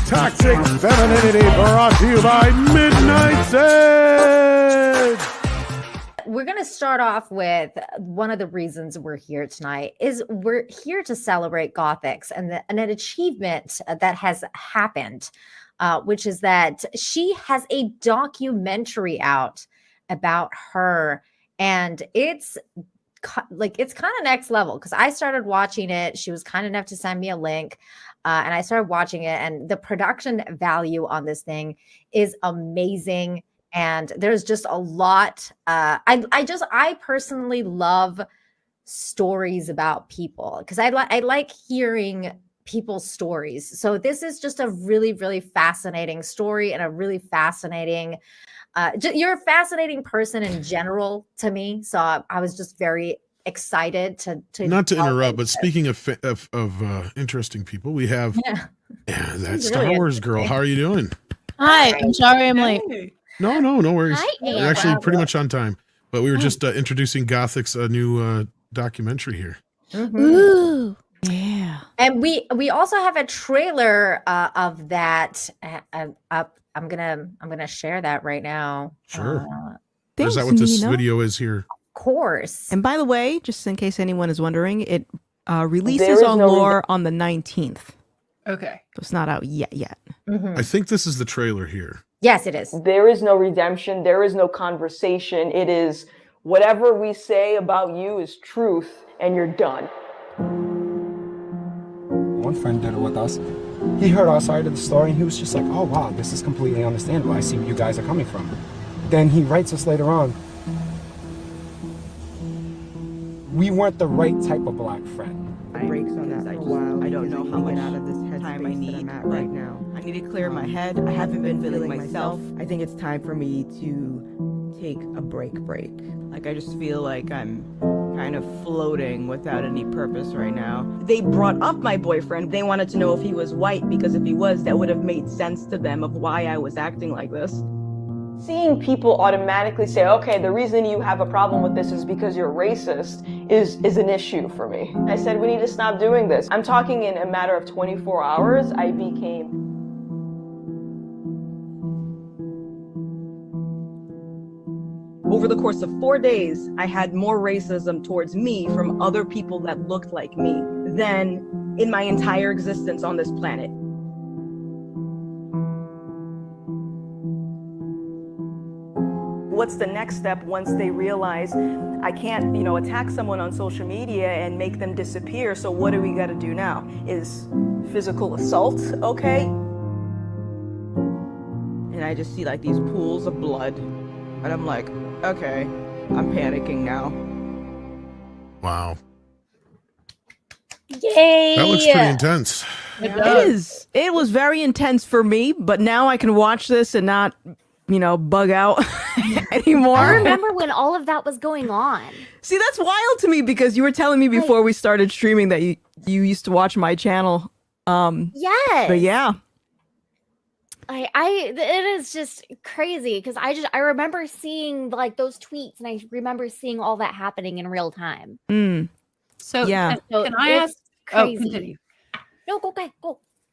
Toxic Femininity brought to you by Midnight Sage. We're going to start off with one of the reasons we're here tonight is we're here to celebrate Gothix and an achievement that has happened, which is that she has a documentary out about her. And it's kind of next level because I started watching it. She was kind enough to send me a link and I started watching it. And the production value on this thing is amazing. And there's just a lot. I personally love stories about people because I like hearing people's stories. So this is just a really, really fascinating story and a really fascinating. You're a fascinating person in general to me. So I was just very excited to not to interrupt, but speaking of interesting people, we have that Star Wars girl. How are you doing? Hi, I'm sorry I'm late. No worries. Hi, We're actually pretty much on time, but we were just introducing Gothix, a new documentary here. Mm-hmm. Ooh, yeah. And we also have a trailer of that up. I'm gonna share that right now. Sure. Is that what this video is here? Of course. And by the way, just in case anyone is wondering, it releases on Lore on the 19th. Okay. So it's not out yet. Mm-hmm. I think this is the trailer here. Yes, it is. There is no redemption. There is no conversation. It is whatever we say about you is truth, and you're done. One friend did it with us. He heard our side of the story, and he was just like, oh, wow, this is completely understandable. I see where you guys are coming from. Then he writes us later on, we weren't the right type of black friend. Breaks on that for a while. I don't know how much out of this time I need right now. I need to clear my head. I haven't been feeling myself. I think it's time for me to take a break. Like I just feel like I'm kind of floating without any purpose right now. They brought up my boyfriend. They wanted to know if he was white because if he was, that would have made sense to them of why I was acting like this. Seeing people automatically say, okay, the reason you have a problem with this is because you're racist is an issue for me. I said, we need to stop doing this. I'm talking in a matter of 24 hours, I became over the course of 4 days, I had more racism towards me from other people that looked like me than in my entire existence on this planet. What's the next step once they realize I can't, attack someone on social media and make them disappear? So what do we got to do now? Is physical assault okay? And I just see like these pools of blood. And I'm like, okay, I'm panicking now. Wow. Yay! That looks pretty intense. It is. It was very intense for me, but now I can watch this and not, bug out anymore. I remember when all of that was going on. See, that's wild to me because you were telling me before we started streaming that you used to watch my channel. Yes. But yeah. It is just crazy because I remember seeing like those tweets and I remember seeing all that happening in real time. So yeah. Can I ask? Crazy. Continue. No, go.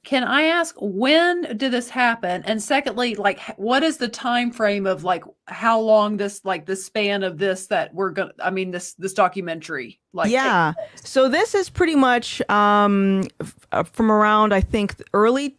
Can I ask when did this happen? And secondly, like, what is the time frame of like how long this the span of this that we're gonna? I mean, this documentary. Yeah. So this is pretty much from around late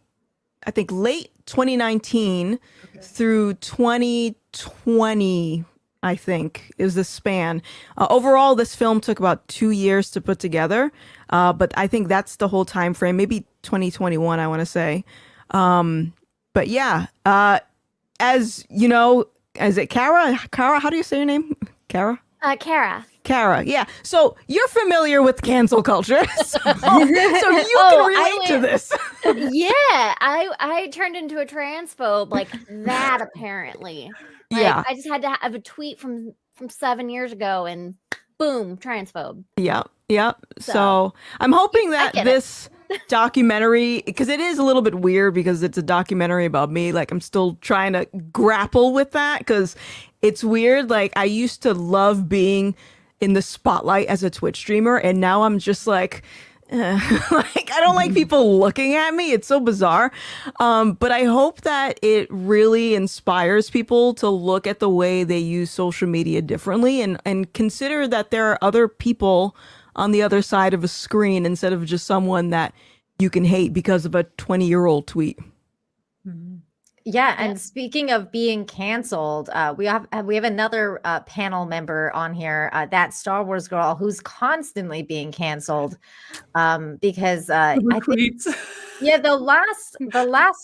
2019 through 2020. I think is the span. Overall, this film took about 2 years to put together, but I think that's the whole time frame. Maybe 2021, I want to say. But yeah, as you know, is it Kara? Kara, how do you say your name? Kara? Kara, yeah. So you're familiar with cancel culture, so you can relate to this. Yeah, I turned into a transphobe like that apparently. Yeah, I just had to have a tweet from 7 years ago and boom, transphobe. Yeah. So I'm hoping that this documentary, because it is a little bit weird because it's a documentary about me. Like I'm still trying to grapple with that because it's weird. Like I used to love being in the spotlight as a Twitch streamer, and now I'm just like, Like, I don't like people looking at me. It's so bizarre. But I hope that it really inspires people to look at the way they use social media differently and consider that there are other people on the other side of a screen instead of just someone that you can hate because of a 20-year-old tweet. Yeah, and speaking of being canceled, we have another panel member on here, that Star Wars girl, who's constantly being canceled because I think, yeah, the last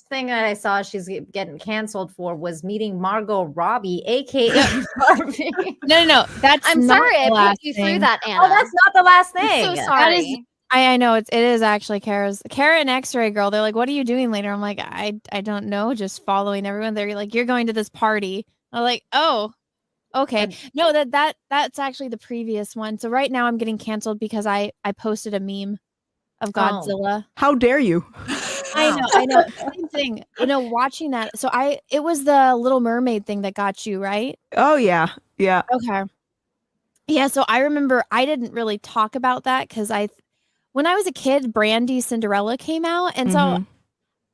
thing that I saw she's getting canceled for was meeting Margot Robbie, aka Barbie. No, that's I'm not sorry the I last put you thing. through that, Anna. Oh, that's not the last I'm thing. so That is- sorry. I know it is actually Kara and X-Ray Girl. They're like, "What are you doing later?" I'm like, I don't know, just following everyone. They're like, "You're going to this party." I'm like, "Oh, okay." No, that's actually the previous one. So right now I'm getting canceled because I posted a meme of Godzilla. How dare you? I know. Same thing. Watching that. So it was the Little Mermaid thing that got you, right? Oh, yeah. Yeah. Okay. Yeah, so I remember I didn't really talk about that because when I was a kid, Brandy Cinderella came out. And so,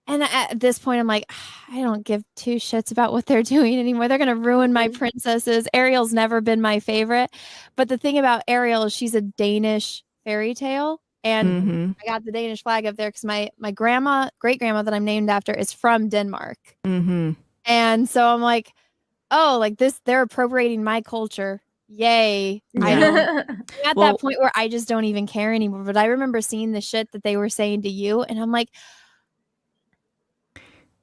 and at this point, I'm like, I don't give two shits about what they're doing anymore. They're going to ruin my princesses. Ariel's never been my favorite. But the thing about Ariel is she's a Danish fairy tale. And I got the Danish flag up there because my great grandma that I'm named after is from Denmark. And so I'm like, oh, like this, they're appropriating my culture. Yay. I'm at that point where I just don't even care anymore. But I remember seeing the shit that they were saying to you, and I'm like,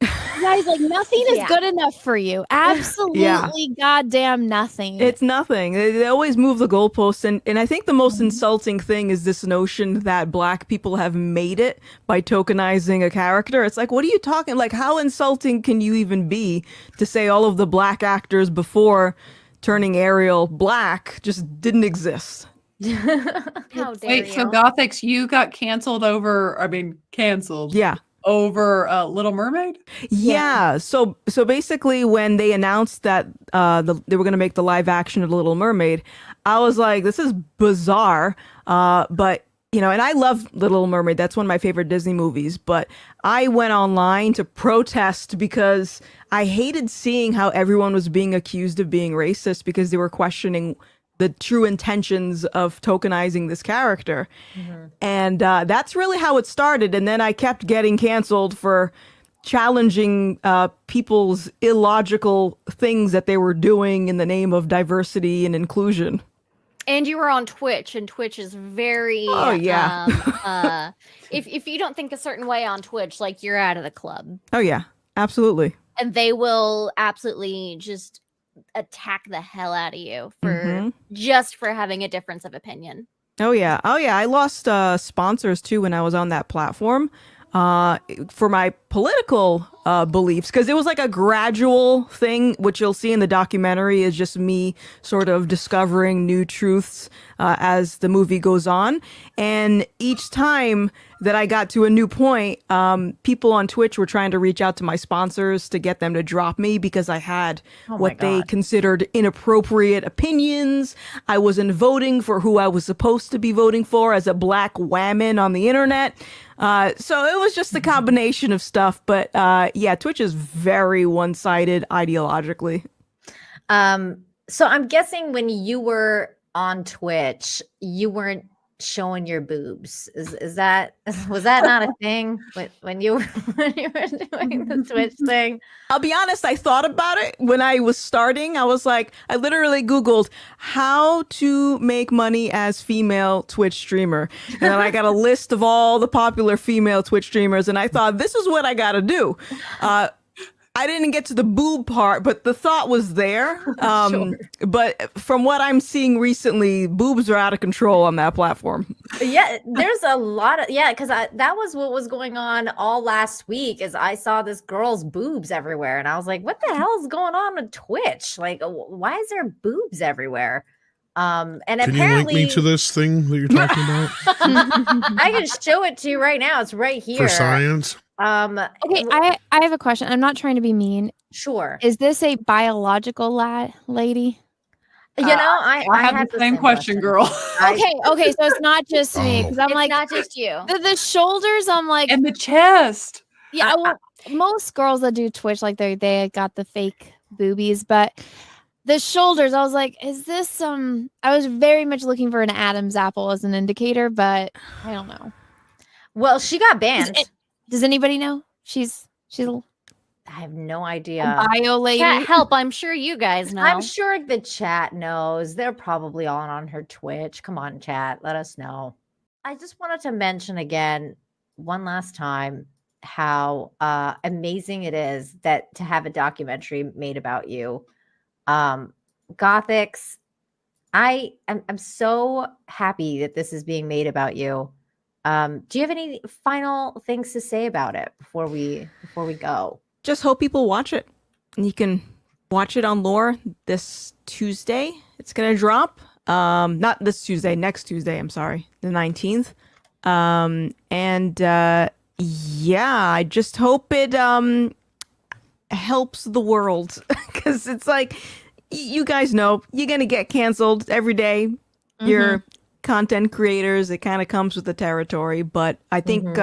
guys, like nothing is good enough for you. Absolutely goddamn nothing. It's nothing. They always move the goalposts. And I think the most insulting thing is this notion that Black people have made it by tokenizing a character. It's like, what are you talking? Like, how insulting can you even be to say all of the Black actors before turning Ariel Black just didn't exist? How dare you? So Gothix, you got canceled over, Yeah. over Little Mermaid? Yeah. So basically when they announced that they were going to make the live action of The Little Mermaid, I was like, this is bizarre. But and I love Little Mermaid. That's one of my favorite Disney movies. But I went online to protest because I hated seeing how everyone was being accused of being racist because they were questioning the true intentions of tokenizing this character. And that's really how it started. And then I kept getting canceled for challenging people's illogical things that they were doing in the name of diversity and inclusion. And you were on Twitch, and Twitch is very if you don't think a certain way on Twitch, like you're out of the club. Oh yeah, absolutely. And they will absolutely just attack the hell out of you for just for having a difference of opinion. Oh yeah. I lost sponsors too when I was on that platform for my political beliefs, because it was like a gradual thing. What you'll see in the documentary is just me sort of discovering new truths as the movie goes on. And each time that I got to a new point, people on Twitch were trying to reach out to my sponsors to get them to drop me because I had what they considered inappropriate opinions. I wasn't voting for who I was supposed to be voting for as a Black woman on the internet. So it was just a combination of stuff. But yeah, Twitch is very one-sided ideologically. So I'm guessing when you were on Twitch, you weren't showing your boobs. Was that not a thing when you were doing the Twitch thing? I'll be honest, I thought about it when I was starting. I was like, I literally Googled how to make money as female Twitch streamer. And then I got a list of all the popular female Twitch streamers, and I thought, this is what I gotta do. I didn't get to the boob part, but the thought was there. Sure. But from what I'm seeing recently, boobs are out of control on that platform. Yeah, there's a lot of, because that was what was going on all last week, is I saw this girl's boobs everywhere. And I was like, what the hell is going on with Twitch? Like, why is there boobs everywhere? And Can apparently, you link me to this thing that you're talking about? I can show it to you right now. It's right here. For science? Okay, I have a question. I'm not trying to be mean. Sure. Is this a biological lady? I had had the same question, girl. Okay, so it's not just me because I'm It's like not just you. the shoulders. I'm like, And the chest. yeah. Well, most girls that do Twitch, like they got the fake boobies, but the shoulders, I was like, is this I was very much looking for an Adam's apple as an indicator, but I don't know. Well, she got banned. Does anybody know? She's I have no idea. a bio lady. Chat help. I'm sure you guys know. I'm sure the chat knows. They're probably all on her Twitch. Come on, chat. Let us know. I just wanted to mention again, one last time, how amazing it is that to have a documentary made about you. Gothix, I'm so happy that this is being made about you. Do you have any final things to say about it before we go? Just hope people watch it. And you can watch it on Lore this Tuesday. It's gonna drop. Not this Tuesday, next Tuesday, I'm sorry, the 19th. Yeah, I just hope it helps the world. Because it's like, you guys know, you're gonna get canceled every day. You're content creators, it kind of comes with the territory. But I think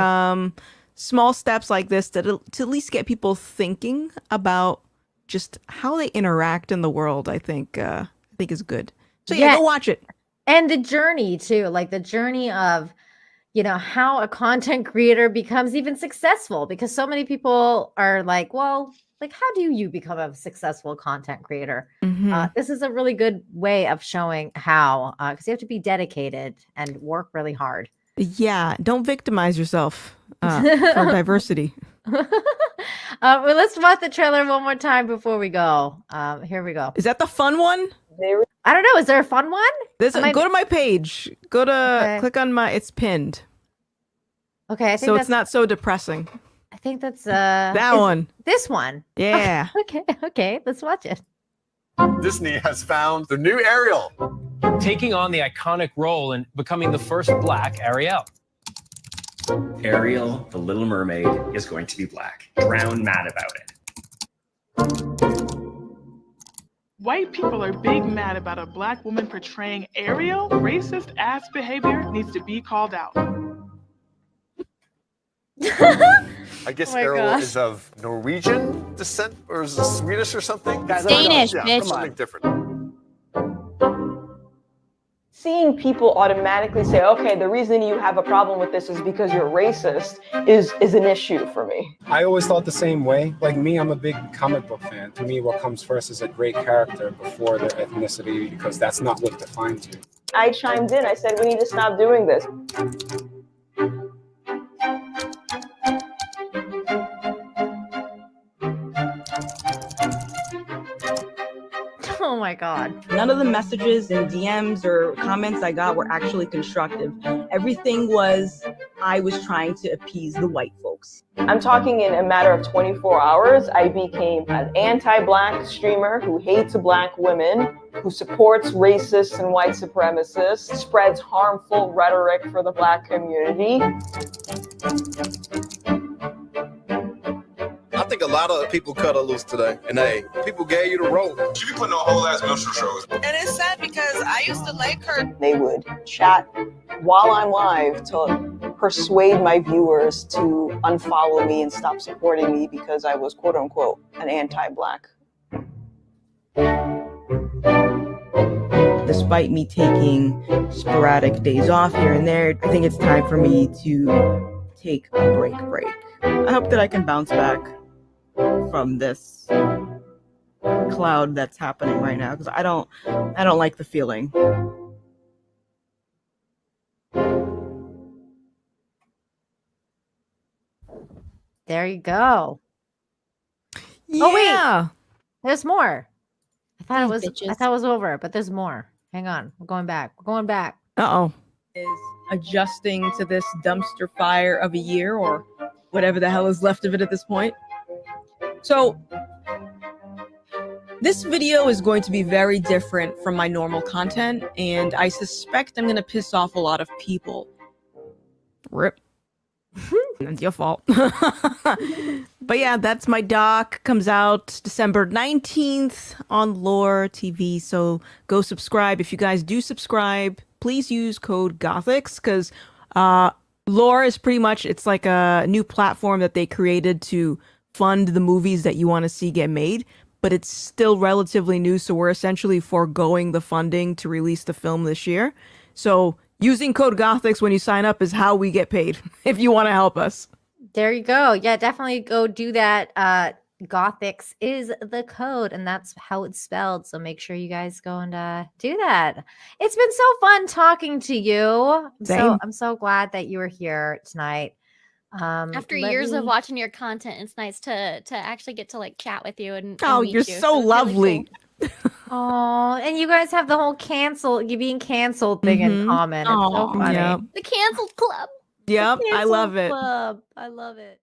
small steps like this to at least get people thinking about just how they interact in the world, I think is good. So yeah, go watch it. And the journey too, like the journey of, how a content creator becomes even successful, because so many people are like, well, like, how do you become a successful content creator? This is a really good way of showing how, because you have to be dedicated and work really hard. Yeah, don't victimize yourself for diversity. Well, let's watch the trailer one more time before we go. Here we go. Is that the fun one? I don't know. Is there a fun one? Go to my page. Click on it's pinned. Okay. So it's not so depressing. I think that's that one. This one. Yeah. Okay. Let's watch it. Disney has found the new Ariel, taking on the iconic role and becoming the first Black Ariel. Ariel, the Little Mermaid, is going to be Black. Drown mad about it. White people are big mad about a Black woman portraying Ariel. Racist ass behavior needs to be called out. I guess Ariel is of Norwegian descent, or is it Swedish or something? Danish, bitch. Something different. Seeing people automatically say, okay, the reason you have a problem with this is because you're racist is an issue for me. I always thought the same way. Like me, I'm a big comic book fan. To me, what comes first is a great character before their ethnicity, because that's not what defines you. I chimed in. I said, we need to stop doing this. Oh my God. None of the messages and DMs or comments I got were actually constructive. Everything was, I was trying to appease the white folks. I'm talking in a matter of 24 hours, I became an anti-Black streamer who hates Black women, who supports racists and white supremacists, spreads harmful rhetoric for the Black community. I think a lot of people cut her loose today. And hey, people gave you the rope. She be putting on whole ass minstrel shows. And it's sad because I used to like her. They would chat while I'm live to persuade my viewers to unfollow me and stop supporting me because I was, quote unquote, an anti-Black. Despite me taking sporadic days off here and there, I think it's time for me to take a break. I hope that I can bounce back from this cloud that's happening right now, because I don't like the feeling. There you go. Yeah. Oh wait, there's more. I thought it was over, but there's more. Hang on, we're going back. Uh-oh. Is adjusting to this dumpster fire of a year, or whatever the hell is left of it at this point. So this video is going to be very different from my normal content, and I suspect I'm going to piss off a lot of people. Rip. It's your fault. But yeah, that's my doc. Comes out December 19th on Lore TV. So go subscribe. If you guys do subscribe, please use code Gothix because Lore is pretty much, it's like a new platform that they created to fund the movies that you want to see get made. But it's still relatively new. So we're essentially foregoing the funding to release the film this year. So using code Gothix when you sign up is how we get paid if you want to help us. There you go. Yeah, definitely go do that. Gothix is the code, and that's how it's spelled. So make sure you guys go and do that. It's been so fun talking to you. I'm so glad that you were here tonight. After years of watching your content, it's nice to actually get to like chat with you and oh, meet you're you. so lovely. Really cool. Oh, and you guys have the whole you being canceled thing in common. It's so funny. Yep. The canceled club. Yep, I love it. Club. I love it.